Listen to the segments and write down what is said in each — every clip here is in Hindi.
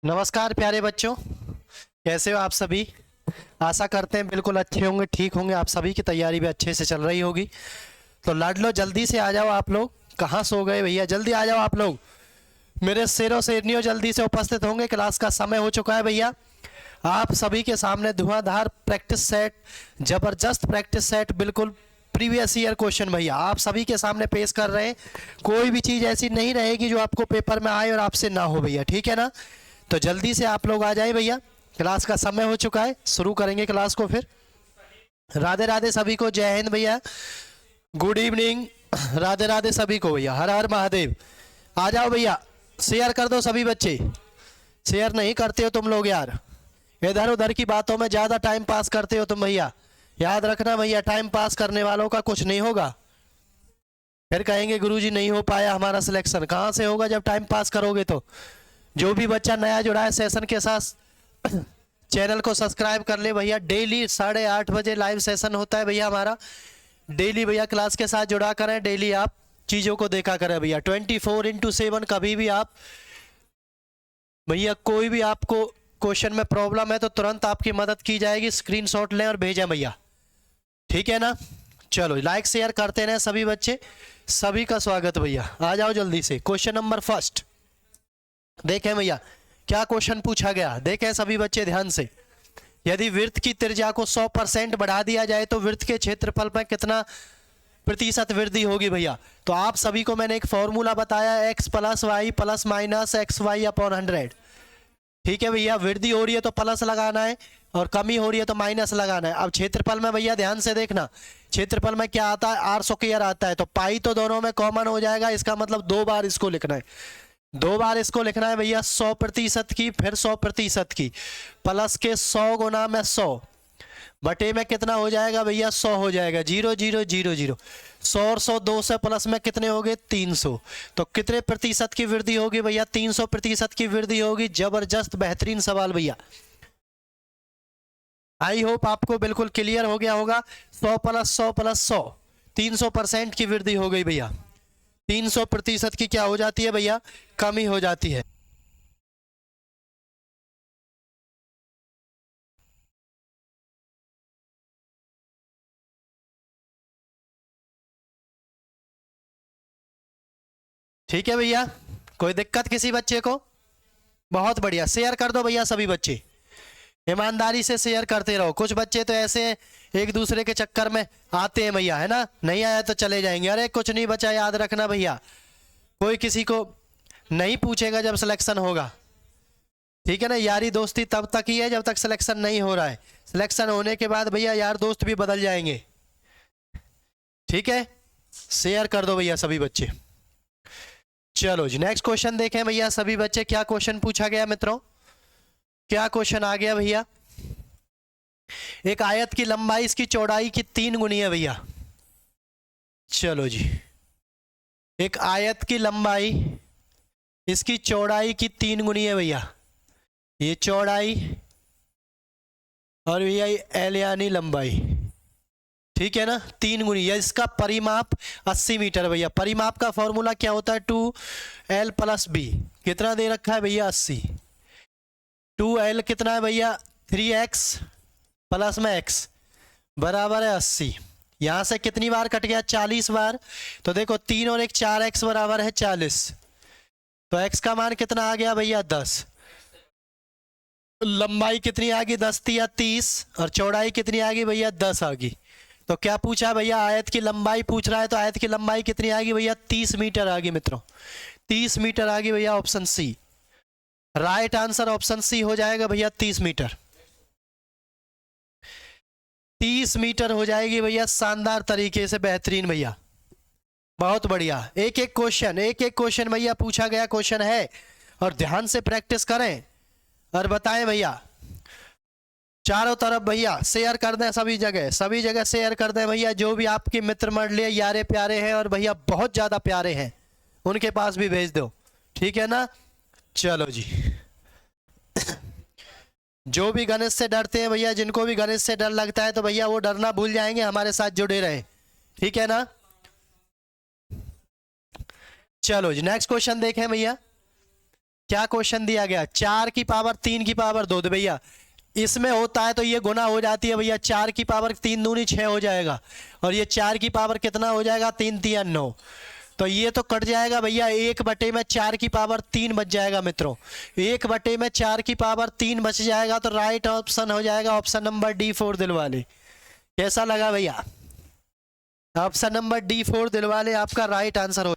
नमस्कार प्यारे बच्चों, कैसे हो आप सभी। आशा करते हैं बिल्कुल अच्छे होंगे, ठीक होंगे। आप सभी की तैयारी भी अच्छे से चल रही होगी। तो लड़ लो, जल्दी से आ जाओ आप लोग। कहाँ सो गए भैया, जल्दी आ जाओ आप लोग। मेरे शेरों शेरनियों जल्दी से उपस्थित होंगे, क्लास का समय हो चुका है भैया। आप सभी के सामने धुआंधार प्रैक्टिस सेट, जबरदस्त प्रैक्टिस सेट, बिल्कुल प्रीवियस ईयर क्वेश्चन भैया आप सभी के सामने पेश कर रहे हैं। कोई भी चीज़ ऐसी नहीं रहेगी जो आपको पेपर में आए और आपसे ना हो भैया, ठीक है ना। तो जल्दी से आप लोग आ जाए भैया, क्लास का समय हो चुका है, शुरू करेंगे क्लास को फिर। राधे राधे सभी को, जय हिंद भैया, गुड इवनिंग। राधे राधे सभी को भैया, हर हर महादेव। आ जाओ भैया, शेयर कर दो सभी बच्चे। शेयर नहीं करते हो तुम लोग यार, इधर उधर की बातों में ज़्यादा टाइम पास करते हो तुम भैया। याद रखना भैया, टाइम पास करने वालों का कुछ नहीं होगा। फिर कहेंगे गुरुजी नहीं हो पाया हमारा सिलेक्शन। कहाँ से होगा जब टाइम पास करोगे तो। जो भी बच्चा नया जुड़ा है सेशन के साथ, चैनल को सब्सक्राइब कर ले भैया। डेली 8:30 बजे लाइव सेशन होता है भैया हमारा। डेली भैया क्लास के साथ जुड़ा करें, डेली आप चीज़ों को देखा करें भैया। 24x7 कभी भी आप भैया, कोई भी आपको क्वेश्चन में प्रॉब्लम है तो तुरंत आपकी मदद की जाएगी। स्क्रीनशॉट लें और भेजें भैया, ठीक है ना। चलो लाइक शेयर करते रहें सभी बच्चे। सभी का स्वागत भैया, आ जाओ जल्दी से। क्वेश्चन नंबर फर्स्ट देखें भैया, क्या क्वेश्चन पूछा गया, देखें सभी बच्चे ध्यान से। यदि वृत्त की त्रिज्या को 100% बढ़ा दिया जाए तो वृत्त के क्षेत्रफल में कितना प्रतिशत वृद्धि होगी भैया। तो आप सभी को मैंने एक फॉर्मूला बताया, x plus y plus minus x y upon 100। ठीक है भैया, वृद्धि हो रही है तो प्लस लगाना है और कमी हो रही है तो माइनस लगाना है। अब क्षेत्रफल में भैया ध्यान से देखना, क्षेत्रफल में क्या आता है, आर स्क्वायर आता है। तो पाई तो दोनों में कॉमन हो जाएगा, इसका मतलब 2 बार इसको लिखना है। 2 बार इसको लिखना है भैया, 100% की, फिर 100% की, प्लस के 100 गुना में 100 बटे में कितना हो जाएगा भैया, 100 हो जाएगा। 0 0 0 0, 100 और 100 2 से प्लस में कितने हो गए, 300। तो कितने प्रतिशत की वृद्धि होगी भैया, 300% की वृद्धि होगी। जबरदस्त बेहतरीन सवाल भैया, आई होप आपको बिल्कुल क्लियर हो गया होगा। 100 प्लस 100 प्लस 100, 300% की वृद्धि हो गई भैया। 300% की क्या हो जाती है भैया, कमी हो जाती है। ठीक है भैया, कोई दिक्कत किसी बच्चे को। बहुत बढ़िया, शेयर कर दो भैया सभी बच्चे, ईमानदारी से शेयर करते रहो। कुछ बच्चे तो ऐसे एक दूसरे के चक्कर में आते हैं भैया, है ना, नहीं आया तो चले जाएंगे। अरे कुछ नहीं बचा, याद रखना भैया, कोई किसी को नहीं पूछेगा जब सिलेक्शन होगा, ठीक है ना। यारी दोस्ती तब तक ही है जब तक सिलेक्शन नहीं हो रहा है। सिलेक्शन होने के बाद भैया यार दोस्त भी बदल जाएंगे, ठीक है। शेयर कर दो भैया सभी बच्चे। चलो जी नेक्स्ट क्वेश्चन देखें भैया सभी बच्चे, क्या क्वेश्चन पूछा गया मित्रों, क्या क्वेश्चन आ गया भैया। एक आयत की लंबाई इसकी चौड़ाई की 3 गुनी है भैया। चलो जी, एक आयत की लंबाई इसकी चौड़ाई की 3 गुनी है भैया। ये चौड़ाई और भैया एल यानी लंबाई, ठीक है ना, 3 गुनी। या इसका परिमाप 80 मीटर भैया। परिमाप का फॉर्मूला क्या होता है, 2l प्लस बी। कितना दे रखा है भैया, 80। 2l कितना है भैया, 3x प्लस में x बराबर है 80। यहां से कितनी बार कट गया, 40 बार। तो देखो 3 और 1 4x बराबर है 40। तो x का मान कितना आ गया भैया, 10। लंबाई कितनी आ गई, 10 या 30, और चौड़ाई कितनी आ गई भैया, 10 आ गई। तो क्या पूछा भैया, आयत की लंबाई पूछ रहा है, तो आयत की लंबाई कितनी आ गई भैया, 30 मीटर आ गई मित्रों। 30 मीटर आ गई भैया, option C right answer. Option C हो जाएगा भैया 30 मीटर। 30 मीटर हो जाएगी भैया, शानदार तरीके से, बेहतरीन भैया, बहुत बढ़िया। एक एक क्वेश्चन भैया पूछा गया क्वेश्चन है, और ध्यान से प्रैक्टिस करें और बताएं भैया। चारों तरफ भैया शेयर कर दें, सभी जगह शेयर कर दें भैया। जो भी आपके मित्र मंडली यारे प्यारे हैं और भैया बहुत ज़्यादा प्यारे हैं, उनके पास भी भेज दो, ठीक है ना। चलो जी, जो भी गणेश से डरते हैं भैया, जिनको भी गणेश से डर लगता है तो भैया वो डरना भूल जाएंगे, हमारे साथ जुड़े रहें, ठीक है ना। चलो जी नेक्स्ट क्वेश्चन देखें भैया। क्या क्वेश्चन दिया गया, 4 की पावर 3 की पावर 2। तो भैया इसमें होता है तो ये गुना हो जाती है भैया, 4 की पावर 3 दूनी 6 हो जाएगा, और ये 4 की पावर कितना हो जाएगा, 3 3 9। तो ये तो कट जाएगा भैया, 1/4 की पावर 3 बच जाएगा मित्रों, 1/4 की पावर 3 बच जाएगा। तो राइट ऑप्शन हो जाएगा ऑप्शन नंबर D4 दिलवाले। कैसा लगा भैया, ऑप्शन नंबर D4 दिलवाले आपका राइट आंसर हो।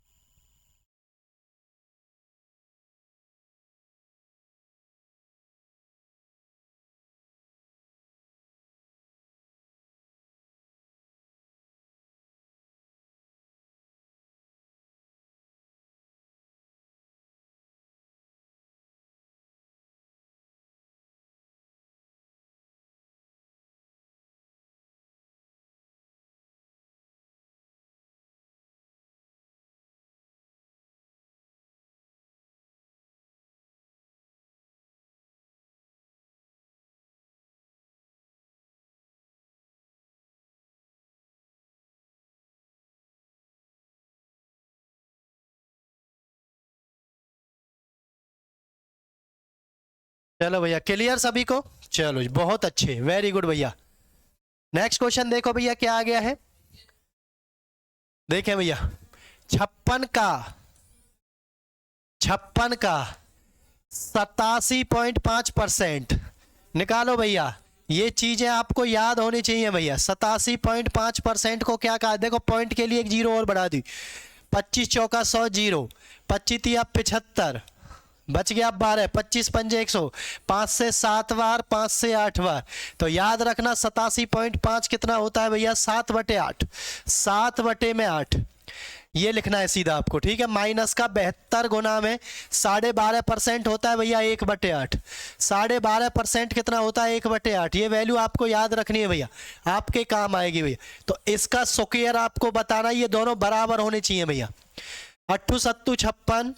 चलो भैया क्लियर सभी को, चलो जी बहुत अच्छे, वेरी गुड भैया। नेक्स्ट क्वेश्चन देखो भैया क्या आ गया है, देखें भैया 56 का 87.5% निकालो भैया। ये चीजें आपको याद होनी चाहिए भैया। 87.5% को क्या कहा, देखो पॉइंट के लिए एक जीरो और बढ़ा दी, 25 चौका 100 जीरो, 25 तिया 75, बच गया 12, 25 पंजे 100, 5 से 7 बार, 5 से 8 बार। तो याद रखना 87.5 कितना होता है भैया, 7/8, 7/8 ये लिखना है सीधा आपको, ठीक है। माइनस का 72 गुना में 12.5% होता है भैया 1/8, 12.5% कितना होता है 1/8। ये वैल्यू आपको याद रखनी है भैया, आपके काम आएगी भैया। तो इसका स्क्वायर आपको बताना, ये दोनों बराबर होने चाहिए भैया। 8 7 56,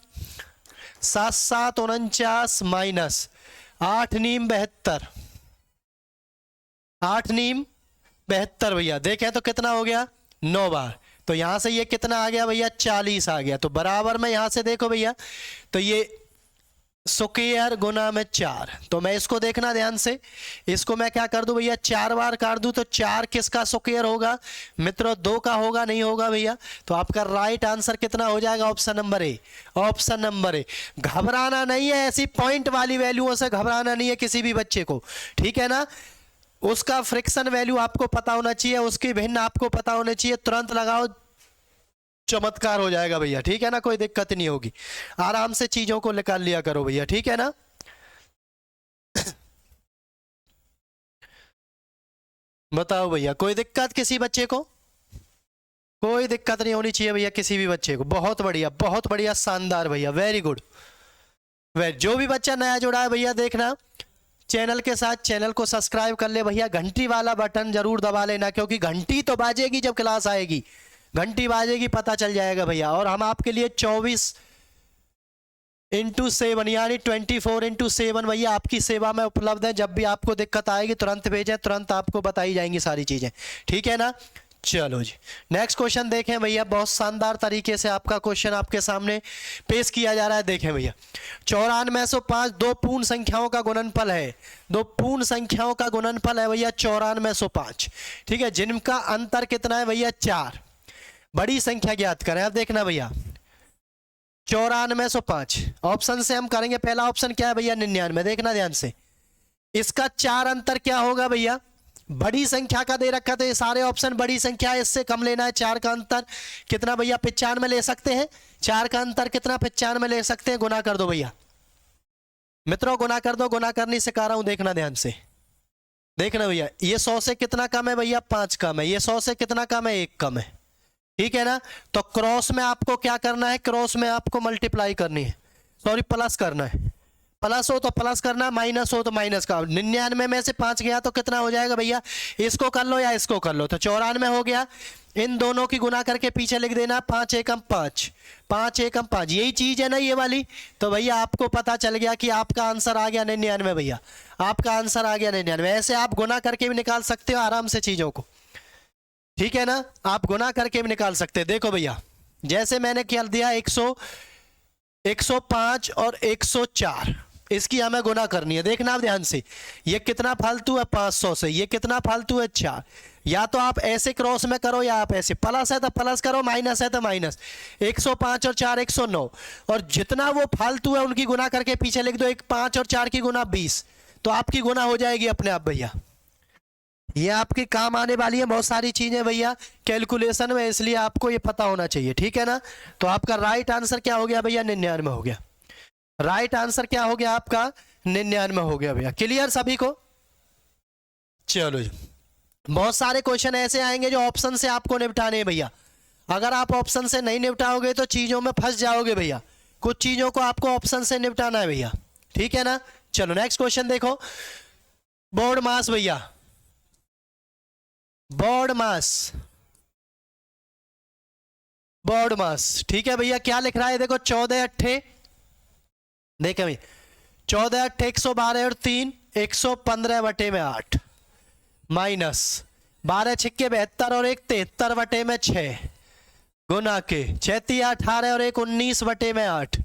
7 7 49 माइनस 8 नीम 72, 8 नीम 72 भैया देखें तो कितना हो गया 9 बार। तो यहां से ये कितना आ गया भैया 40 आ गया। तो बराबर में यहां से देखो भैया, तो ये स्क्वायर गुना में 4, तो मैं इसको देखना ध्यान से, इसको मैं क्या कर दूं भैया 4 बार काट दूं। तो 4 किसका स्क्वायर होगा मित्रों, 2 का होगा, नहीं होगा भैया। तो आपका राइट आंसर कितना हो जाएगा, option number A, option number A. घबराना नहीं है, ऐसी पॉइंट वाली वैल्यूओं से घबराना नहीं है किसी भी बच्चे को, ठीक है ना। उसका फ्रिक्शन वैल्यू आपको पता होना चाहिए, उसकी भिन्न आपको पता होना चाहिए, तुरंत लगाओ, चमत्कार हो जाएगा भैया, ठीक है ना, कोई दिक्कत नहीं होगी। आराम से चीजों को निकाल लिया करो भैया, ठीक है ना। बताओ भैया कोई दिक्कत किसी बच्चे को, कोई दिक्कत नहीं होनी चाहिए भैया किसी भी बच्चे को। बहुत बढ़िया, बहुत बढ़िया, शानदार भैया, वेरी गुड। जो भी बच्चा नया जुड़ा है भैया देखना, चैनल के साथ चैनल को सब्सक्राइब कर ले भैया, घंटी वाला बटन जरूर दबा लेना, क्योंकि घंटी तो बाजेगी जब क्लास आएगी, घंटी बाजेगी पता चल जाएगा भैया। और हम आपके लिए 24/7 यानी 24/7 भैया आपकी सेवा में उपलब्ध है। जब भी आपको दिक्कत आएगी तुरंत भेजें, तुरंत आपको बताई जाएंगी सारी चीजें, ठीक है ना। चलो जी नेक्स्ट क्वेश्चन देखें भैया, बहुत शानदार तरीके से आपका क्वेश्चन आपके सामने पेश किया जा रहा है। देखें भैया 9405 दो पूर्ण संख्याओं का गुणनफल है, दो पूर्ण संख्याओं का गुणनफल है भैया 9405, ठीक है, जिनका अंतर कितना है भैया 4। बड़ी संख्या ज्ञात करें। अब देखना भैया 9405 ऑप्शन से हम करेंगे, पहला ऑप्शन क्या है भैया 99, देखना ध्यान से। इसका 4 अंतर क्या होगा भैया, बड़ी संख्या का दे रखा, तो ये सारे ऑप्शन बड़ी संख्या है, इससे कम लेना है। 4 का अंतर कितना भैया 95 ले सकते हैं, 4 का अंतर कितना 95 ले सकते हैं। गुना कर दो भैया मित्रों, गुना कर दो, गुना करनी सिखा रहा हूं, देखना ध्यान से। देखना भैया ये 100 से कितना कम है भैया 5 कम है, ये 100 से कितना कम है 1 कम है, ठीक है ना। तो क्रॉस में आपको क्या करना है, क्रॉस में आपको मल्टीप्लाई करनी है, सॉरी प्लस करना है, प्लस हो तो प्लस करना, माइनस हो तो माइनस का। 99 में से 5 गया तो कितना हो जाएगा भैया, इसको कर लो या इसको कर लो, तो 94 हो गया। इन दोनों की गुना करके पीछे लिख देना 5 एकम 5, 5 एकम 5, यही चीज है ना ये वाली। तो भैया आपको पता चल गया कि आपका आंसर आ गया 99 भैया, आपका आंसर आ गया 99। ऐसे आप गुना करके भी निकाल सकते हो आराम से चीजों को, ठीक है ना, आप गुना करके भी निकाल सकते हैं। देखो भैया जैसे मैंने क्या दिया 105 और 104, इसकी हमें गुना करनी है। देखना आप ध्यान से, ये कितना फालतू है 500 से, ये कितना फालतू है 4। या तो आप ऐसे क्रॉस में करो या आप ऐसे, प्लस है तो प्लस करो, माइनस है तो माइनस। 105 और 4 109, और जितना वो फालतू है उनकी गुना करके पीछे लिख दो। 5 और 4 की गुना 20, तो आपकी गुना हो जाएगी अपने आप भैया। ये आपके काम आने वाली है बहुत सारी चीजें भैया कैलकुलेशन में, इसलिए आपको ये पता होना चाहिए, ठीक है ना। तो आपका राइट आंसर क्या हो गया भैया? 99 हो गया। राइट आंसर क्या हो गया आपका? 99 हो गया भैया। क्लियर सभी को? चलो जी, बहुत सारे क्वेश्चन ऐसे आएंगे जो ऑप्शन से आपको निपटाने हैं भैया। अगर आप ऑप्शन से नहीं निपटाओगे तो चीजों में फंस जाओगे भैया। कुछ चीजों को आपको ऑप्शन से निपटाना है भैया, ठीक है ना। चलो नेक्स्ट क्वेश्चन देखो, बोर्ड मास भैया, बोर्ड मास, बोर्ड मास, ठीक है भैया। क्या लिख रहा है देखो, 14 अट्ठे, देखे भाई 14 अट्ठे 112 और 3 115 बटे में 8, माइनस 12 छिक्के 72 और 1 73 बटे में 6, गुना के 6 3 18 और 1 19 बटे में 8।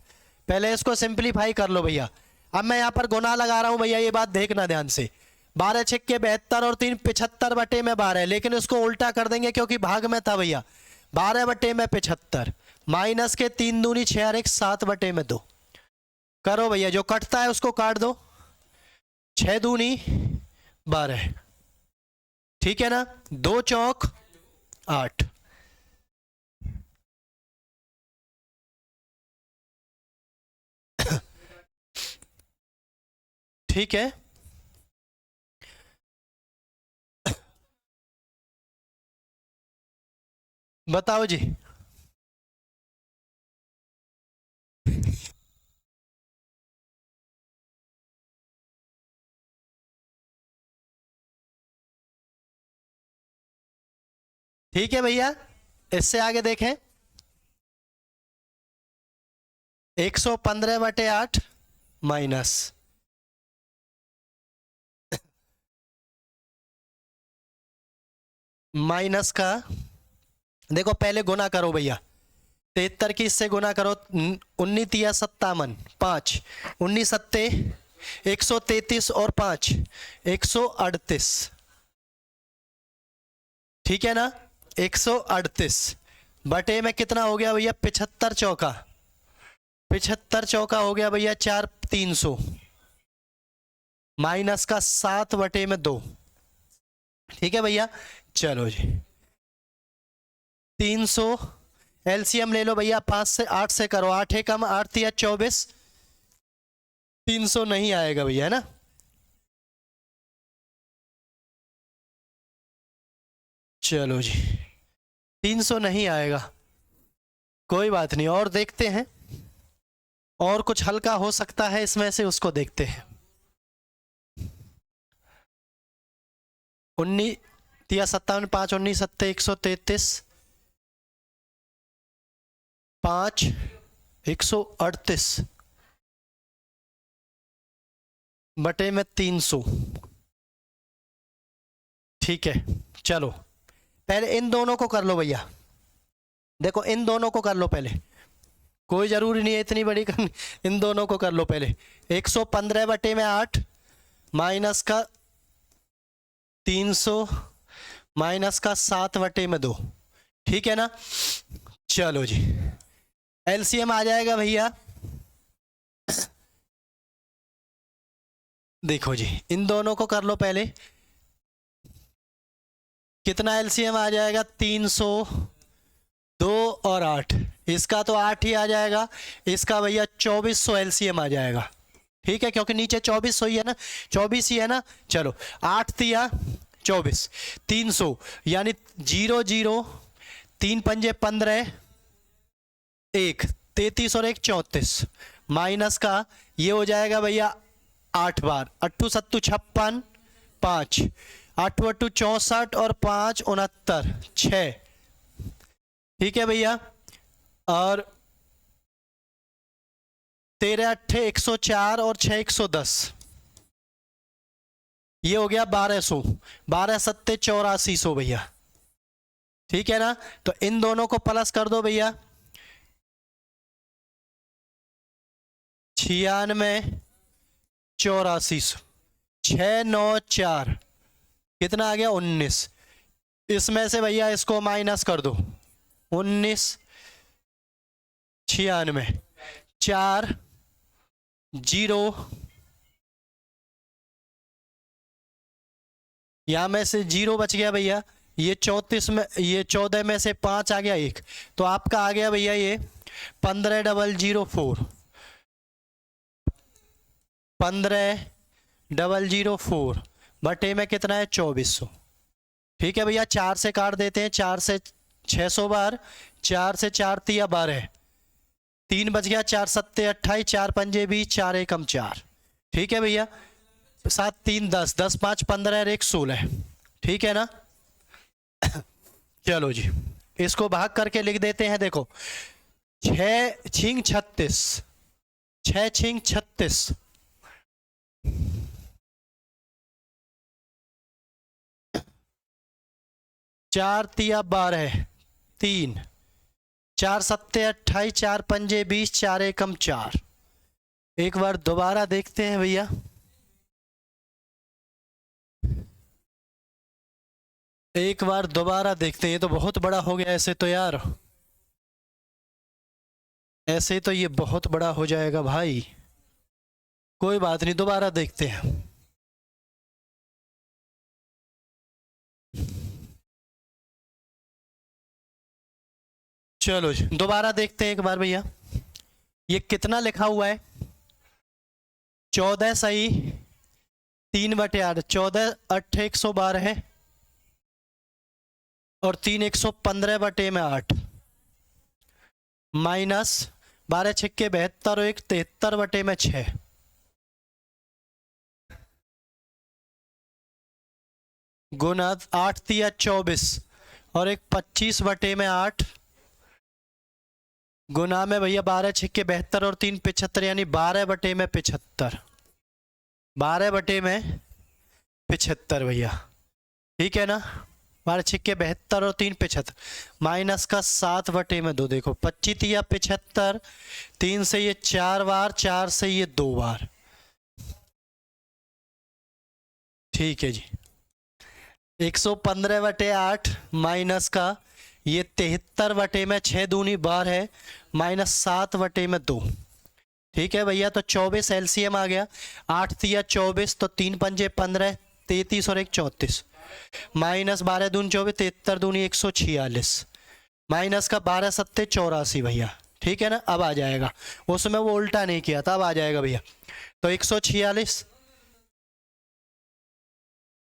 पहले इसको सिंप्लीफाई कर लो भैया। अब मैं यहाँ पर गुना लगा रहा हूँ भैया, ये बात देखना ध्यान से। 12 छिक्के 72 और 3 75 बटे में 12, लेकिन इसको उल्टा कर देंगे क्योंकि भाग में था भैया। 12 बटे में 75, माइनस के 3 दूनी 6 और 1 7 बटे में 2। करो भैया, जो कटता है उसको काट दो। 6 दूनी 12, ठीक है ना। 2 चौक 8, ठीक है। बताओ जी, ठीक है भैया। इससे आगे देखें, 115 बटे 8 माइनस माइनस का, देखो पहले गुना करो भैया। 73 की इससे गुना करो, 19 तिया 57, 5 19 सत्ते 133 और 5 138, ठीक है ना। 138 बटे में कितना हो गया भैया? 75 चौका, 75 चौका हो गया भैया 4 300, माइनस का 7 बटे में 2, ठीक है भैया। चलो जी, 300 एलसीएम ले लो भैया, 5 से 8 से करो, 8 है कम 8 तिया 24, 300 नहीं आएगा भैया, है ना। चलो जी, 300 नहीं आएगा, कोई बात नहीं, और देखते हैं, और कुछ हल्का हो सकता है इसमें से, उसको देखते हैं। 19 तिया 57, 5 19 सत्ते 133, 5 138 बटे में 300, ठीक है। चलो पहले इन दोनों को कर लो भैया, देखो इन दोनों को कर लो पहले, कोई जरूरी नहीं है इतनी बड़ी करनी, इन दोनों को कर लो पहले। 115 बटे में 8 माइनस का 300 माइनस का 7 बटे में 2, ठीक है ना। चलो जी, एलसीएम आ जाएगा भैया, देखो जी इन दोनों को कर लो पहले, कितना एलसीएम आ जाएगा? 302 और 8, इसका तो 8 ही आ जाएगा, इसका भैया 2400 एलसीएम आ जाएगा, ठीक है, क्योंकि नीचे 2400 ही है ना, 24 ही है ना। चलो 8 तिया 24, 300 यानी 0 0 3 पंजे 15, 1 33 और 1 34, माइनस का ये हो जाएगा भैया 8 बार, 8 7 56, 5 8 8 64 और 5 69 6, ठीक है भैया। और 13 अट्ठे 104 और 6 110, ये हो गया 1200, 12 सत्ते 8400 भैया, ठीक है ना। तो इन दोनों को प्लस कर दो भैया, 96 8400 694 कितना आ गया 19। इसमें से भैया इसको माइनस कर दो 19 96 4 0 यहां में से 0 बच गया भैया। ये 34 में, ये 14 में से 5 आ गया 1, तो आपका आ गया भैया ये 15004 15004 बटे में कितना है 2400। ठीक है भैया, 4 से काट देते हैं, 4 से 600 बार, 4 से 4 तिया 12, 3 बच गया, 4 सत्ते 28, 4 पंजे 20, 4 एकम 4। ठीक है भैया, 7 3 10, 10 5 15 और 1 16। ठीक है ना। चलो जी, इसको भाग करके लिख देते हैं। देखो 6 छिंग 36, 6 छिंग 36, 4 तिया 12, 3, 4 सत्ते 28, 4 पंजे 20, 4 एकम 4। एक बार दोबारा देखते हैं भैया। एक बार दोबारा देखते हैं। ये तो बहुत बड़ा हो गया ऐसे तो यार, ऐसे तो ये बहुत बड़ा हो जाएगा भाई। कोई बात नहीं, दोबारा देखते हैं। चलो जी, दोबारा देखते हैं एक बार भैया। ये कितना लिखा हुआ है 14 सही 3/8, 14 8 112 है और 3 115 बटे में 8 माइनस 12 छिक्के 72 और 1 73 बटे में 6 गुना 8 तिया 24 और 1 25 बटे में 8 गुना में भैया 12 छिक्के 72 और 3 75 यानी 12 बटे में 75, 12 बटे में 75 भैया। ठीक है ना, 12 छिक्के 72 और 3 75 माइनस का 7 बटे में 2। देखो 25 या 75, 3 से ये 4 बार, 4 से ये 2 बार। ठीक है जी, 115 बटे 8 माइनस का ये 73 बटे में 6 दूनी 12 है माइनस 7 बटे में 2। ठीक है भैया, तो 24 एलसीएम आ गया, 8 तिया 24, तो 3 पंजे 15, 33 और 1 34 माइनस 12 दूनी 24, 73 दूनी 146 माइनस का 12 सत्ते 84 भैया। ठीक है ना, अब आ जाएगा, उसमें वो उल्टा नहीं किया था, अब आ जाएगा भैया। तो 146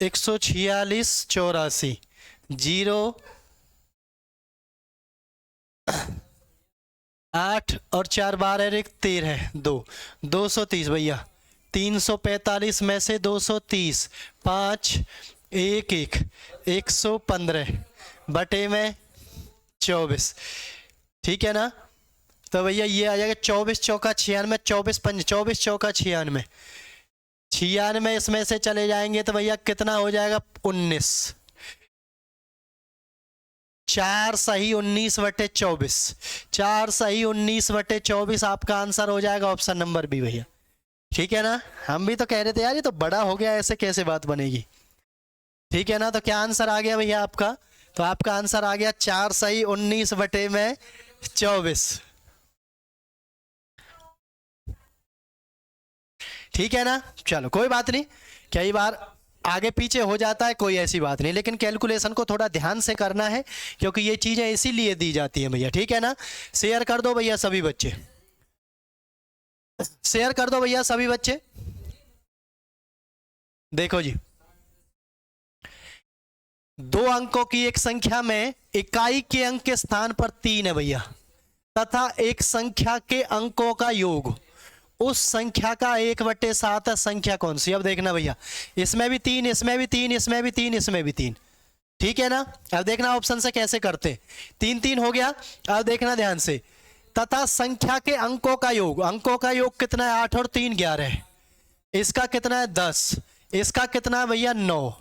84 0 8 और 4 12 1 13 2 230 भैया। 345 में से 230 5 1 1 115 बटे में 24। ठीक है ना, तो भैया ये आ जाएगा 24 चौका 96, 24 पंज 24 चौका 96, 96 इसमें से चले जाएंगे तो भैया कितना हो जाएगा 19, 4 सही 19 बटे 24, 4 सही 19 बटे 24 आपका आंसर हो जाएगा ऑप्शन नंबर बी भैया। ठीक है ना, हम भी तो कह रहे थे यार ये तो बड़ा हो गया, ऐसे कैसे बात बनेगी। ठीक है ना, तो क्या आंसर आ गया भैया आपका, तो आपका आंसर आ गया 4 सही 19 बटे में 24। ठीक है ना, चलो कोई बात नहीं, कई बार आगे पीछे हो जाता है, कोई ऐसी बात नहीं, लेकिन कैलकुलेशन को थोड़ा ध्यान से करना है क्योंकि ये चीजें इसीलिए दी जाती हैं भैया। ठीक है ना, शेयर कर दो भैया सभी बच्चे, शेयर कर दो भैया सभी बच्चे। देखो जी, 2 अंकों की एक संख्या में इकाई के अंक के स्थान पर 3 है भैया, तथा एक संख्या के अंकों का योग उस संख्या का 1/7 है, संख्या कौन सी। अब देखना भैया, इसमें भी 3, इसमें भी 3, इसमें भी 3, इसमें भी 3। ठीक है ना, अब देखना ऑप्शन से कैसे करते, 3 3 हो गया। अब देखना ध्यान से, तथा संख्या के अंकों का योग, अंकों का योग कितना है 8 और 3 11 है, इसका कितना है 10, इसका कितना है भैया 9,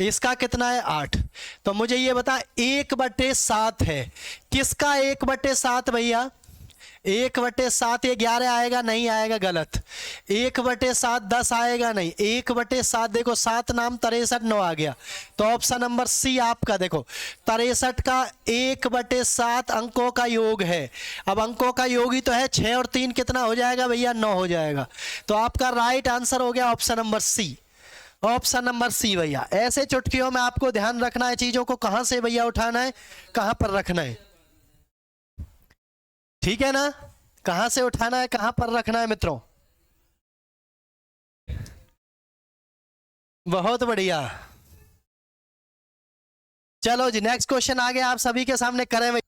इसका कितना है 8। तो मुझे ये बता 1/7 है, किसका 1/7 भैया, 1/7 ये 11 आएगा, नहीं आएगा, गलत। 1/7 10 आएगा, नहीं। 1/7 देखो 7 नाम 63 9 आ गया, तो ऑप्शन नंबर सी आपका देखो 63 का 1/7 अंकों का योग है। अब अंकों का योग ही तो है, 6 और 3 कितना हो जाएगा भैया, 9 हो जाएगा। तो आपका राइट आंसर हो गया option number C, option number C भैया। ऐसे चुटकियों में आपको ध्यान रखना है, चीजों को कहां से भैया उठाना है, कहां पर रखना है, ठीक है ना, कहां से उठाना है, कहां पर रखना है मित्रों। बहुत बढ़िया। चलो जी नेक्स्ट क्वेश्चन आ गया आप सभी के सामने, करें भैया।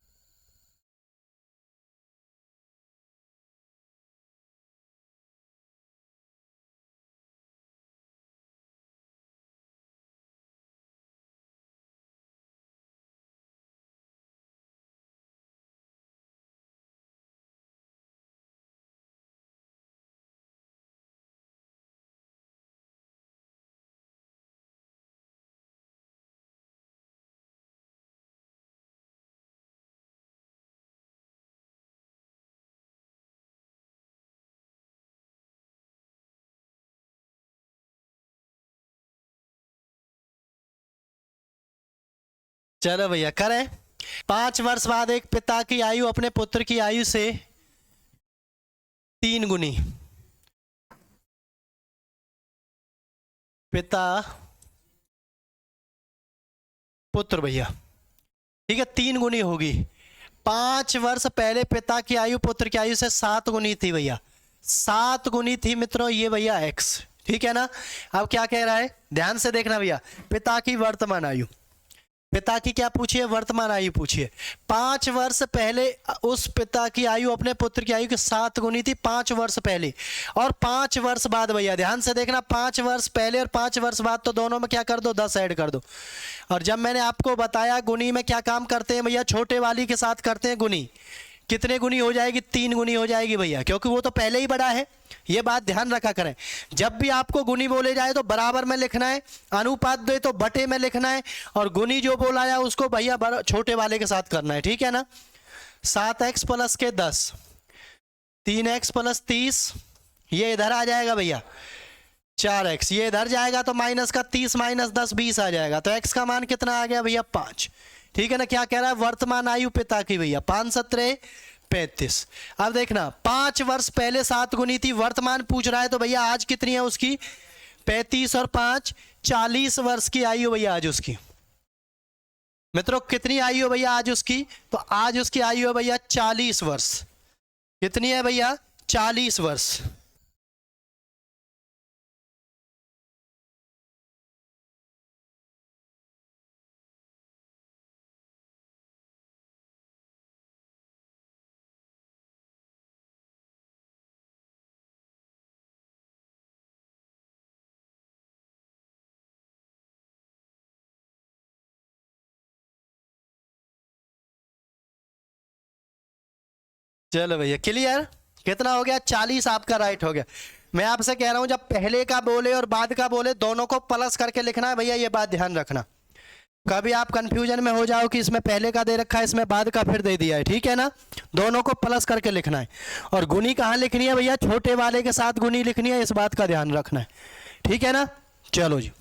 चलो भैया करें। 5 वर्ष बाद एक पिता की आयु अपने पुत्र की आयु से 3 गुनी, पिता पुत्र भैया, ठीक है, 3 गुनी होगी। 5 वर्ष पहले पिता की आयु पुत्र की आयु से 7 गुनी थी भैया, 7 गुनी थी मित्रों ये भैया x, ठीक है ना। अब क्या कह रहा है, ध्यान से देखना भैया, पिता की वर्तमान आयु, पिता की क्या पूछिए, वर्तमान आयु पूछिए। 5 वर्ष पहले उस पिता की आयु अपने पुत्र की आयु के 7 गुनी थी 5 वर्ष पहले, और 5 वर्ष बाद भैया ध्यान से देखना, 5 वर्ष पहले और 5 वर्ष बाद, तो दोनों में क्या कर दो, 10 ऐड कर दो। और जब मैंने आपको बताया गुनी में क्या काम करते हैं भैया, छोटे वाली के साथ करते हैं गुनी, कितने गुनी हो जाएगी, 3 गुनी हो जाएगी भैया, क्योंकि वो तो पहले ही बड़ा है। ये बात ध्यान रखा करें, जब भी आपको गुनी बोले जाए तो बराबर में लिखना है, अनुपात दे तो बटे में लिखना है, और गुनी जो बोला जाए उसको भैया छोटे वाले के साथ करना है, ठीक है ना। 7x प्लस के 10, 3x प्लस 30, ये इधर आ जाएगा भैया 4x, ये इधर जाएगा तो माइनस का 30 माइनस 10 20 आ जाएगा, तो x का मान कितना आ गया भैया 5, ठीक है ना। क्या कह रहा है, वर्तमान आयु पिता की भैया 5 7 35। अब देखना 5 वर्ष पहले 7 गुनी थी, वर्तमान पूछ रहा है, तो भैया आज कितनी है उसकी, 35 और 5 40 वर्ष की आयु भैया आज उसकी। मित्रों कितनी आयु है भैया आज उसकी, तो आज उसकी आयु है भैया 40 वर्ष, कितनी है भैया 40 वर्ष। चलो भैया क्लियर, कितना हो गया 40, आपका राइट हो गया। मैं आपसे कह रहा हूं जब पहले का बोले और बाद का बोले दोनों को प्लस करके लिखना है भैया, ये बात ध्यान रखना, कभी आप कंफ्यूजन में हो जाओ कि इसमें पहले का दे रखा है इसमें बाद का फिर दे दिया है, ठीक है ना। दोनों को प्लस करके लिखना है, और गुनी कहाँ लिखनी है भैया, छोटे वाले के साथ गुनी लिखनी है, इस बात का ध्यान रखना है, ठीक है ना। चलो जी,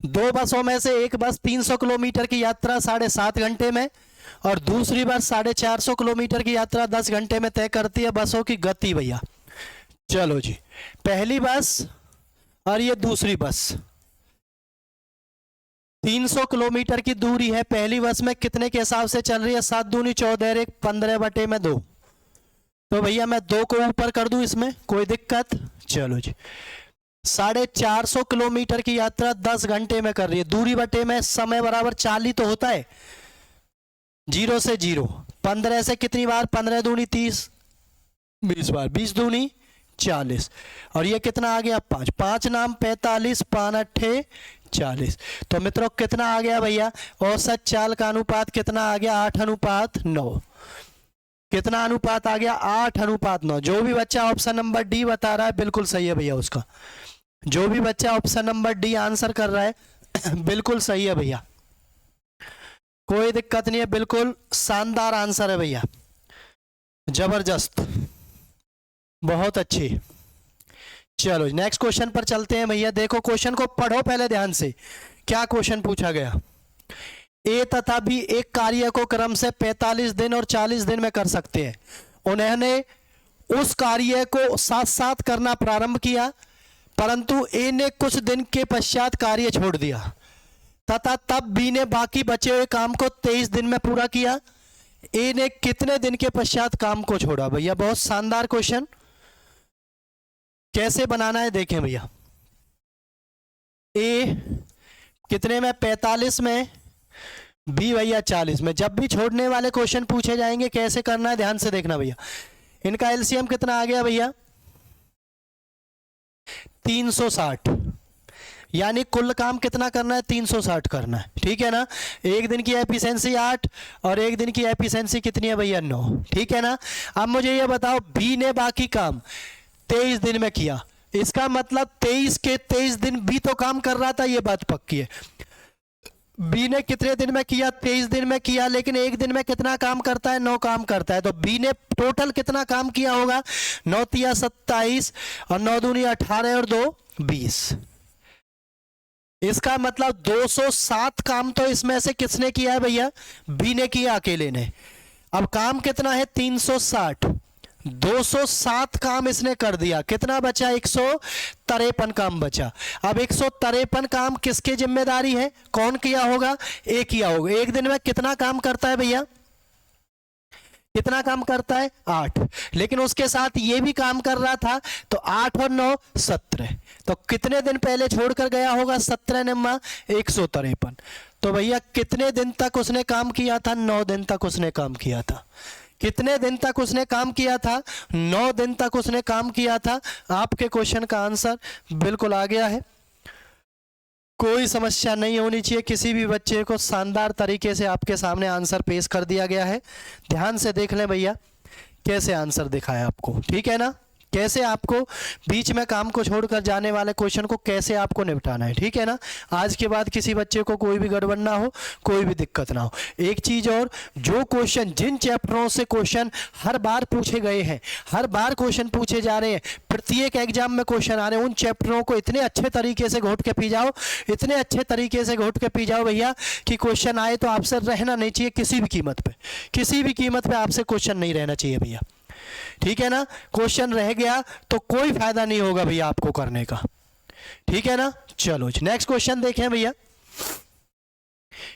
2 बसों में से एक बस 300 किलोमीटर की यात्रा 7.5 घंटे में, और दूसरी बस 450 किलोमीटर की यात्रा 10 घंटे में तय करती है। बसों की गति भैया, चलो जी, पहली बस और ये दूसरी बस 300 किलोमीटर की दूरी है, पहली बस में कितने के हिसाब से चल रही है, 7 दूनी 14 1 15/2, तो भैया मैं 2 को ऊपर कर दूं, इसमें कोई दिक्कत। चलो जी, 450 किलोमीटर की यात्रा 10 घंटे में कर रही है, दूरी बटे में समय बराबर 40 तो होता है, 0 से 0, 15 से कितनी बार, 15 दूनी 30, 20 बार, 20 दूनी 40, और ये कितना आ गया 5, 5 नाम 45, 5 अट्ठे 40। तो मित्रों कितना आ गया भैया, औसत चाल का अनुपात कितना आ गया, 8:9। कितना अनुपात आ गया, 8:9। जो भी बच्चा ऑप्शन नंबर डी बता रहा है बिल्कुल सही है भैया उसका, जो भी बच्चा ऑप्शन नंबर डी आंसर कर रहा है बिल्कुल सही है भैया, कोई दिक्कत नहीं है, बिल्कुल शानदार आंसर है भैया। जबरदस्त, बहुत अच्छी। चलो नेक्स्ट क्वेश्चन पर चलते हैं भैया। देखो क्वेश्चन को पढ़ो पहले ध्यान से, क्या क्वेश्चन पूछा गया। ए तथा बी एक कार्य को क्रम से 45 दिन और 40 दिन में कर सकते हैं। उन्होंने उस कार्य को साथ साथ करना प्रारंभ किया, परंतु ए ने कुछ दिन के पश्चात कार्य छोड़ दिया तथा तब बी ने बाकी बचे हुए काम को 23 दिन में पूरा किया। ए ने कितने दिन के पश्चात काम को छोड़ा। भैया बहुत शानदार क्वेश्चन, कैसे बनाना है देखें भैया। ए कितने में, 45 में, बी भैया 40 में। जब भी छोड़ने वाले क्वेश्चन पूछे जाएंगे कैसे करना है ध्यान से देखना भैया। इनका एलसीएम कितना आ गया भैया, 360, यानी कुल काम कितना करना है, 360 करना है, ठीक है ना। एक दिन की एफिशिएंसी 8 और एक दिन की एफिशिएंसी कितनी है भैया, 9, ठीक है ना। अब मुझे ये बताओ, बी ने बाकी काम 23 दिन में किया, इसका मतलब 23 के 23 दिन बी तो काम कर रहा था, ये बात पक्की है। बी ने कितने दिन में किया, 23 दिन में किया, लेकिन एक दिन में कितना काम करता है, 9 काम करता है। तो बी ने टोटल कितना काम किया होगा, 9 तिया 27 और 9 दूनी 18 और 2 20। इसका मतलब 207 काम तो इसमें से किसने किया है भैया, बी ने किया अकेले ने। अब काम कितना है, 360, 207 काम इसने कर दिया, कितना बचा, 153 काम बचा। अब 153 काम किसकी जिम्मेदारी है, कौन किया होगा, ए किया होगा। एक दिन में कितना काम करता है भैया, कितना काम करता है, 8, लेकिन उसके साथ ये भी काम कर रहा था, तो 8 और 9 17, तो कितने दिन पहले छोड़कर गया होगा, 17 नम्मा 153। तो भैया कितने दिन तक उसने काम किया था, 9 दिन तक उसने काम किया था। कितने दिन तक उसने काम किया था, 9 दिन तक उसने काम किया था। आपके क्वेश्चन का आंसर बिल्कुल आ गया है, कोई समस्या नहीं होनी चाहिए। किसी भी बच्चे को शानदार तरीके से आपके सामने आंसर पेश कर दिया गया है। ध्यान से देख लें भैया कैसे आंसर दिखाया आपको, ठीक है ना, कैसे आपको बीच में काम को छोड़कर जाने वाले क्वेश्चन को कैसे आपको निपटाना है, ठीक है ना। आज के बाद किसी बच्चे को कोई भी गड़बड़ ना हो, कोई भी दिक्कत ना हो। एक चीज और, जो क्वेश्चन जिन चैप्टरों से क्वेश्चन हर बार पूछे गए हैं, हर बार क्वेश्चन पूछे जा रहे हैं, प्रत्येक एग्जाम में क्वेश्चन आ रहे हैं, उन चैप्टरों को इतने अच्छे तरीके से घोट के पी जाओ, इतने अच्छे तरीके से घोट के पी जाओ भैया कि क्वेश्चन आए तो आपसे रहना नहीं चाहिए किसी भी कीमत पे, किसी भी कीमत पे आपसे क्वेश्चन नहीं रहना चाहिए भैया, ठीक है ना। क्वेश्चन रह गया तो कोई फायदा नहीं होगा भैया आपको करने का, ठीक है ना। चलो नेक्स्ट क्वेश्चन देखें भैया।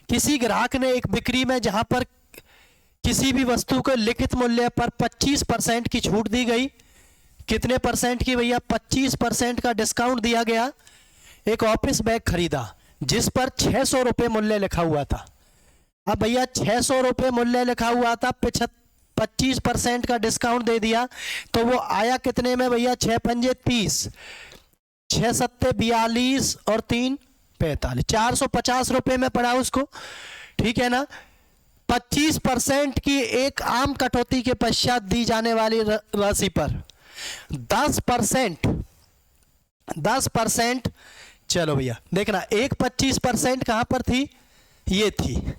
किसी ग्राहक ने एक बिक्री में जहां पर किसी भी वस्तु के लिखित मूल्य पर 25% की छूट दी गई, कितने परसेंट की भैया, 25% का डिस्काउंट दिया गया, एक ऑफिस बैग खरीदा जिस पर 600 रुपये मूल्य लिखा हुआ था। अब भैया 600 रुपये मूल्य लिखा हुआ था, 25% का डिस्काउंट दे दिया, तो वो आया कितने में भैया, 6 पंजे 30, 6 सत्ते 42 और 3 45, 450 रुपये में पड़ा उसको, ठीक है ना। 25% की एक आम कटौती के पश्चात दी जाने वाली राशि पर 10%, चलो भैया देखना, एक 25% कहां पर थी, ये थी,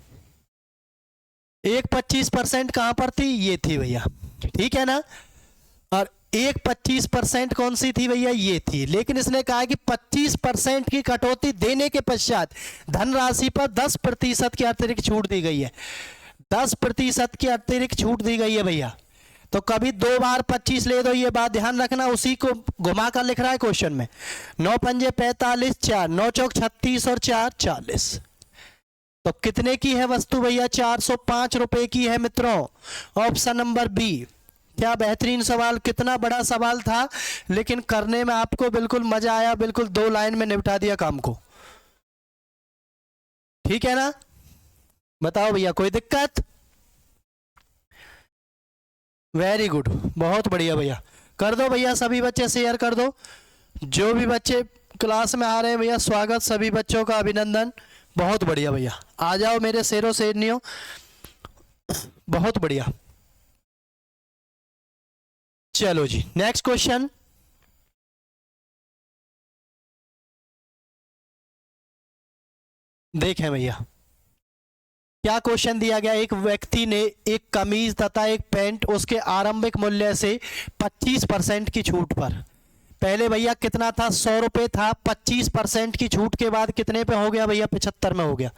एक 25% कहां पर थी, ये थी भैया, ठीक है ना। और एक 25% कौन सी थी भैया, ये थी। लेकिन इसने कहा कि 25% की कटौती देने के पश्चात धनराशि पर 10% की अतिरिक्त छूट दी गई है, 10% की अतिरिक्त छूट दी गई है भैया। तो कभी 2 बार 25 ले दो, ये बात ध्यान रखना, उसी को घुमा कर लिख रहा है क्वेश्चन में। 9 पंजे 45, 4 9 चौक 36 और 4 40, तो कितने की है वस्तु भैया, 405 रुपए की है मित्रों। Option number B. क्या बेहतरीन सवाल, कितना बड़ा सवाल था, लेकिन करने में आपको बिल्कुल मजा आया, बिल्कुल 2 लाइन में निपटा दिया काम को, ठीक है ना। बताओ भैया कोई दिक्कत, वेरी गुड, बहुत बढ़िया भैया, कर दो भैया, सभी बच्चे शेयर कर दो, जो भी बच्चे क्लास में आ रहे हैं भैया स्वागत, सभी बच्चों का अभिनंदन, बहुत बढ़िया भैया, आ जाओ मेरे शेरों शेरनियों, बहुत बढ़िया। चलो जी नेक्स्ट क्वेश्चन, देखें भैया। क्या क्वेश्चन दिया गया, एक व्यक्ति ने एक कमीज तथा एक पैंट उसके आरंभिक मूल्य से 25% की छूट पर, पहले भैया कितना था, 100 रुपये था, 25% की छूट के बाद कितने पे हो गया भैया, 75 में हो गया।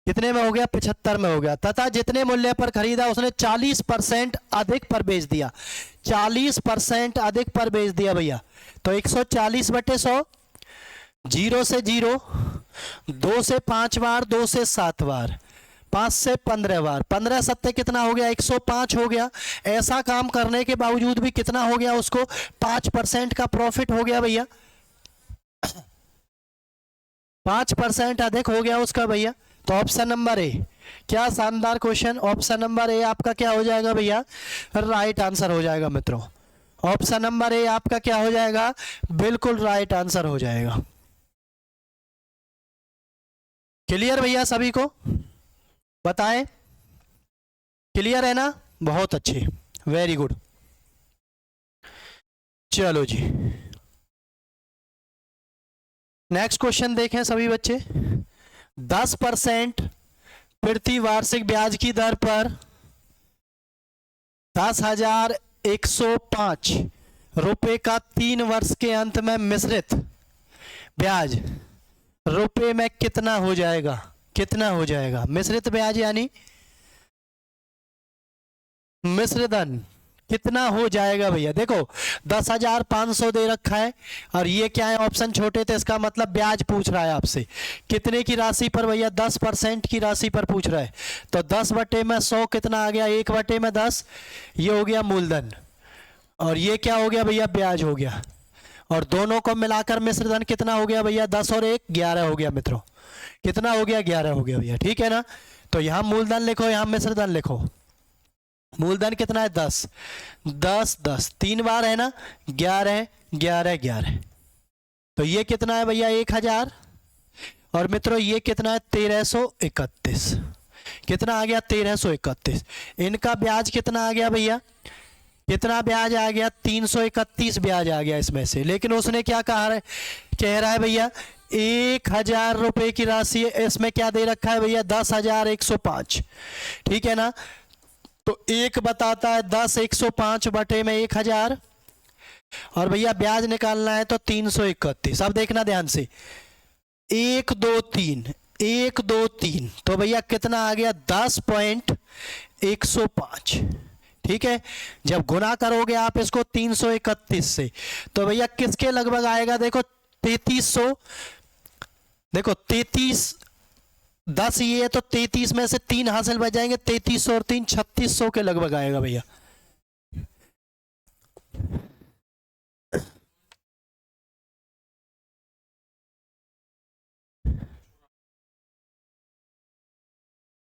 कितने में हो गया, 75 में हो गया। तथा जितने मूल्य पर खरीदा उसने 40% अधिक पर बेच दिया, 40% अधिक पर बेच दिया भैया। तो 140/100, 0 से 0, 2 से 5 बार, 2 से 7 बार, 5 से 15 बार, 15 सत्ते कितना हो गया, 105 हो गया। ऐसा काम करने के बावजूद भी कितना हो गया, उसको 5% का प्रॉफिट हो गया भैया, 5% अधिक हो गया उसका भैया। तो ऑप्शन नंबर ए, क्या शानदार क्वेश्चन, ऑप्शन नंबर ए आपका क्या हो जाएगा भैया, राइट आंसर हो जाएगा मित्रों। ऑप्शन नंबर ए आपका क्या हो जाएगा, बिल्कुल राइट आंसर हो जाएगा। क्लियर भैया सभी को, बताएं, क्लियर है ना, बहुत अच्छे, वेरी गुड। चलो जी नेक्स्ट क्वेश्चन देखें सभी बच्चे। 10% प्रति वार्षिक ब्याज की दर पर 10,105 रुपए का 3 वर्ष के अंत में मिश्रित ब्याज रुपए में कितना हो जाएगा, कितना हो जाएगा मिश्रित ब्याज यानी मिश्रधन कितना हो जाएगा भैया। देखो 10,500 दे रखा है और ये क्या है, ऑप्शन छोटे थे, इसका मतलब ब्याज पूछ रहा है आपसे कितने की राशि पर भैया, 10% की राशि पर पूछ रहा है। तो 10/100 कितना आ गया, 1/10, ये हो गया मूलधन और ये क्या हो गया भैया, ब्याज हो गया। और दोनों को मिलाकर मिश्रधन कितना हो गया भैया, 10 और 1 11 हो गया मित्रों, कितना हो गया, 11 हो गया भैया, ठीक है ना। तो यहाँ मूलधन लिखो, यहाँ मिश्रधन लिखो। मूलधन कितना है, 10, 10 10 3 बार है ना, 11 11 11। तो ये कितना है भैया, 1000। और मित्रों ये कितना है, 1331, कितना आ गया, 1331। इनका ब्याज कितना आ गया भैया, कितना ब्याज आ गया, 331 ब्याज आ गया इसमें से। लेकिन उसने क्या कहा है, कह रहा है भैया 1000 रुपए की राशि, इसमें क्या दे रखा है भैया, 10,105, ठीक है ना। तो एक बताता है 10,105 बटे में 1000 और भैया ब्याज निकालना है तो 331। अब देखना ध्यान से, 1 2 3 1 2 3, तो भैया कितना आ गया, 10.105, ठीक है। जब गुना करोगे आप इसको 331 से तो भैया किसके लगभग आएगा, देखो 3300, देखो 33, 10 ये है तो 33 में से 3 हासिल बच जाएंगे, 3300 और 3 3600 के लगभग आएगा भैया।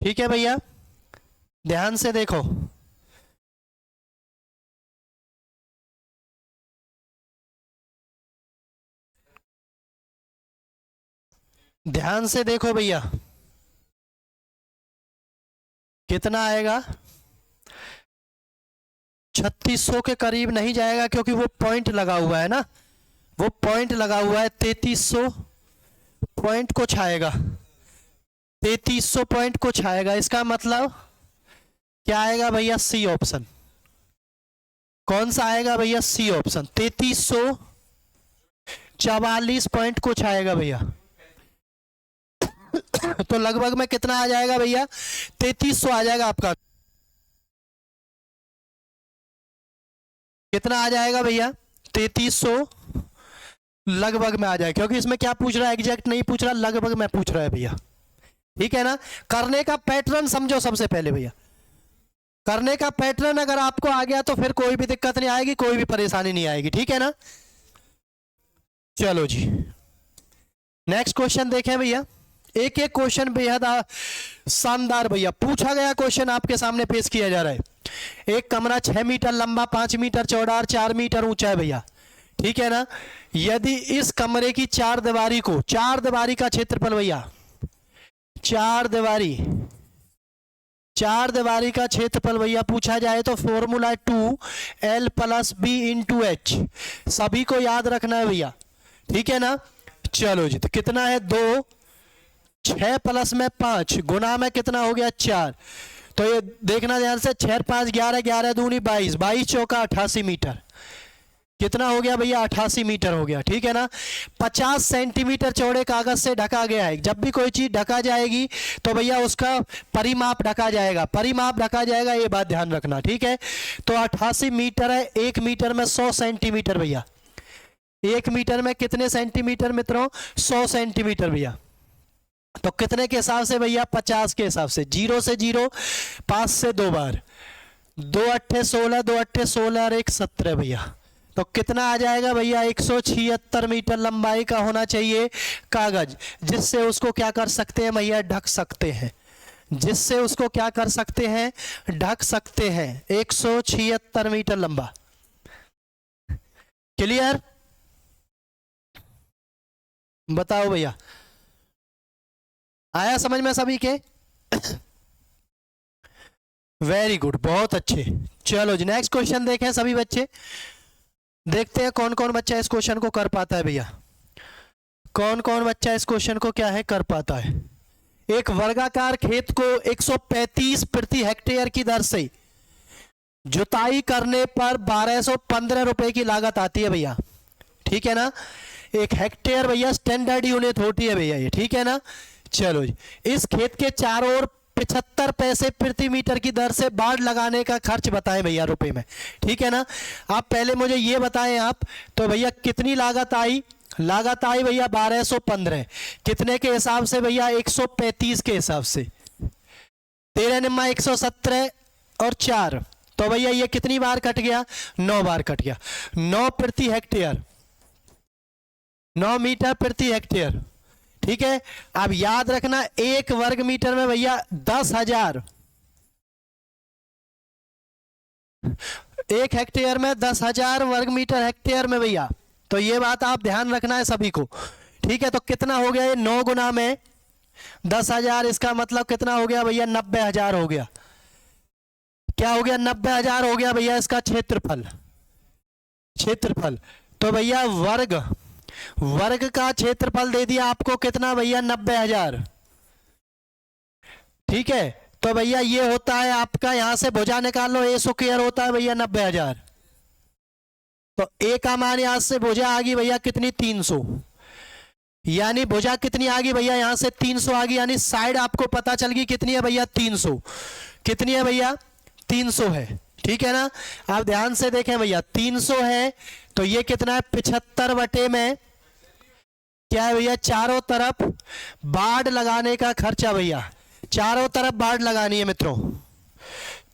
ठीक है भैया, ध्यान से देखो, ध्यान से देखो भैया, कितना आएगा, 3600 के करीब नहीं जाएगा क्योंकि वो पॉइंट लगा हुआ है ना, वो पॉइंट लगा हुआ है, 3300 पॉइंट कुछ आएगा, 3300 पॉइंट कुछ आएगा। इसका मतलब क्या आएगा भैया, सी ऑप्शन। कौन सा आएगा भैया, सी ऑप्शन, 3344 पॉइंट कुछ आएगा भैया। तो लगभग में कितना आ जाएगा भैया, 3300 आ जाएगा आपका। कितना आ जाएगा भैया, 3300 लगभग में आ जाएगा, क्योंकि इसमें क्या पूछ रहा है, एग्जैक्ट नहीं पूछ रहा, लगभग में पूछ रहा है भैया, ठीक है ना। करने का पैटर्न समझो सबसे पहले भैया, करने का पैटर्न अगर आपको आ गया तो फिर कोई भी दिक्कत नहीं आएगी, कोई भी परेशानी नहीं आएगी, ठीक है ना। चलो जी नेक्स्ट क्वेश्चन देखें भैया। एक एक क्वेश्चन बेहद शानदार भैया पूछा गया क्वेश्चन आपके सामने पेश किया जा रहा है। एक कमरा 6 मीटर लंबा, 5 मीटर चौड़ा और 4 मीटर ऊंचा है भैया, ठीक है ना। यदि इस कमरे की 4 दीवारी को, 4 दीवारी का क्षेत्रफल भैया, 4 दीवारी का क्षेत्रफल भैया पूछा जाए तो फॉर्मूला 2L + B × H, सभी को याद रखना है भैया, ठीक है ना। चलो जी, तो कितना है, 2 6 प्लस में 5 गुना में कितना हो गया 4। तो ये देखना ध्यान से, 6 5 11, 11 दूनी 22, 22 चौका 88 मीटर। कितना हो गया भैया 88 मीटर हो गया, ठीक है ना। 50 सेंटीमीटर चौड़े कागज से ढका गया है। जब भी कोई चीज ढका जाएगी तो भैया उसका परिमाप ढका जाएगा, परिमाप ढका जाएगा, ये बात ध्यान रखना, ठीक है। तो 88 मीटर है, 1 मीटर में 100 सेंटीमीटर भैया। 1 मीटर में कितने सेंटीमीटर मित्रों, 100 सेंटीमीटर भैया। तो कितने के हिसाब से भैया, 50 के हिसाब से। 0 से 0, 5 से 2 बार, 2 अट्ठे 16, 2 अट्ठे 16 और 1 17 भैया। तो कितना आ जाएगा भैया, 176 मीटर लंबाई का होना चाहिए कागज, जिससे उसको क्या कर सकते हैं भैया, ढक सकते हैं। जिससे उसको क्या कर सकते हैं, ढक सकते हैं। 176 मीटर लंबा। क्लियर, बताओ भैया, आया समझ में सभी के? वेरी गुड, बहुत अच्छे। चलो जी नेक्स्ट क्वेश्चन देखें सभी बच्चे। देखते हैं कौन कौन बच्चा इस क्वेश्चन को कर पाता है भैया। कौन कौन बच्चा इस क्वेश्चन को क्या है, कर पाता है। एक वर्गाकार खेत को 135 प्रति हेक्टेयर की दर से जुताई करने पर 1215 रुपए की लागत आती है भैया, ठीक है ना। एक हेक्टेयर भैया स्टैंडर्ड यूनिट होती है भैया ये, ठीक है ना। चलो जी, इस खेत के चारों ओर 75 पैसे प्रति मीटर की दर से बाड़ लगाने का खर्च बताएं भैया रुपए में, ठीक है ना। आप पहले मुझे ये बताएं आप, तो भैया कितनी लागत आई, लागत आई भैया 1215। कितने के हिसाब से भैया, 135 के हिसाब से। 13 निम्मा 117 और 4, तो भैया ये कितनी बार कट गया, 9 बार कट गया। 9 प्रति हेक्टेयर, 9 मीटर प्रति हेक्टेयर, ठीक है। अब याद रखना 1 वर्ग मीटर में भैया 10,000, 1 हेक्टेयर में 10,000 वर्ग मीटर हेक्टेयर में भैया। तो ये बात आप ध्यान रखना है सभी को, ठीक है। तो कितना हो गया ये, 9 गुना में 10,000, इसका मतलब कितना हो गया भैया, 90,000 हो गया। क्या हो गया, 90,000 हो गया भैया इसका क्षेत्रफल। क्षेत्रफल तो भैया वर्ग का क्षेत्रफल दे दिया आपको कितना भैया, 90,000, ठीक है। तो भैया ये होता है आपका, यहां से भुजा निकाल लो, ए स्क्वायर होता है भैया 90,000। तो ए का मान यहां से भुजा आ गई भैया कितनी, 300। यानी भुजा कितनी आ गई भैया, यहां से 300 आ गई, यानी साइड आपको पता चल गई कितनी है भैया, 300। कितनी है भैया, 300 है, ठीक है ना। आप ध्यान से देखें भैया, 300 है तो ये कितना है, 75 बटे में क्या है भैया, चारों तरफ बाड़ लगाने का खर्चा भैया। चारों तरफ बाड़ लगानी है मित्रों,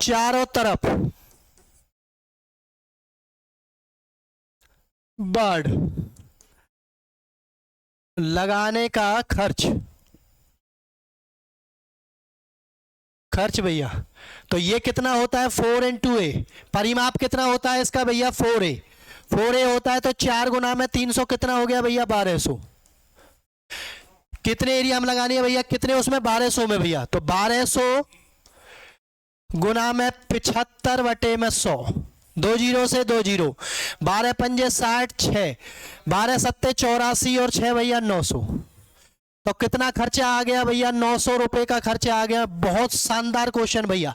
चारों तरफ बाड़ लगाने का खर्च भैया। तो ये कितना होता है, 4 into a। परिमाप कितना होता है इसका भैया, 4a। 4a होता है तो 4 गुना में 300 कितना हो गया भैया, 1200। कितने एरिया में लगानी है भैया, कितने उसमें, 1200 में भैया। तो 1200 गुना में 75 बटे में 100, 2 0 से 2 0, 12 पंजे 60, 6, 12 सत्ते 84 और 6 भैया 900। तो कितना खर्चा आ गया भैया, 900 रुपए का खर्चा आ गया। बहुत शानदार क्वेश्चन भैया,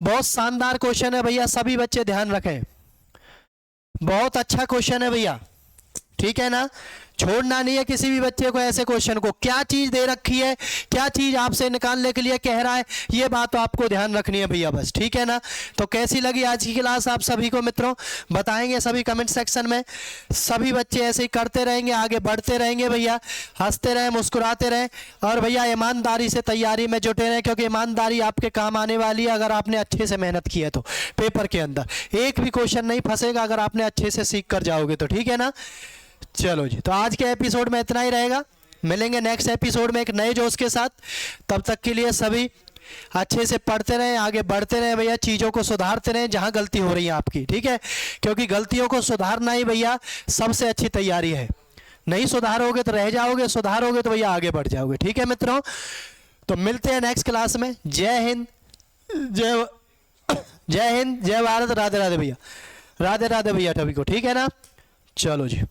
बहुत शानदार क्वेश्चन है भैया, सभी बच्चे ध्यान रखें। बहुत अच्छा क्वेश्चन है भैया, ठीक है ना। छोड़ना नहीं है किसी भी बच्चे को ऐसे क्वेश्चन को। क्या चीज दे रखी है, क्या चीज आपसे निकालने के लिए कह रहा है, ये बात तो आपको ध्यान रखनी है भैया बस, ठीक है ना। तो कैसी लगी आज की क्लास आप सभी को मित्रों, बताएंगे सभी कमेंट सेक्शन में। सभी बच्चे ऐसे ही करते रहेंगे, आगे बढ़ते रहेंगे भैया, हंसते रहें, मुस्कुराते रहें, और भैया ईमानदारी से तैयारी में जुटे रहें, क्योंकि ईमानदारी आपके काम आने वाली है अगर आपने अच्छे से मेहनत की है तो। पेपर के अंदर एक भी क्वेश्चन नहीं फंसेगा अगर आपने अच्छे से सीख कर जाओगे तो, ठीक है ना। चलो जी, तो आज के एपिसोड में इतना ही रहेगा। मिलेंगे नेक्स्ट एपिसोड में एक नए जोश के साथ। तब तक के लिए सभी अच्छे से पढ़ते रहें, आगे बढ़ते रहें भैया, चीज़ों को सुधारते रहें जहां गलती हो रही है आपकी, ठीक है। क्योंकि गलतियों को सुधारना ही भैया सबसे अच्छी तैयारी है। नहीं सुधारोगे तो रह जाओगे, सुधारोगे तो भैया आगे बढ़ जाओगे, ठीक है मित्रों। तो मिलते हैं नेक्स्ट क्लास में। जय हिंद, जय हिंद, जय भारत, राधे राधे भैया, राधे राधे भैया सभी को, ठीक है ना। चलो जी।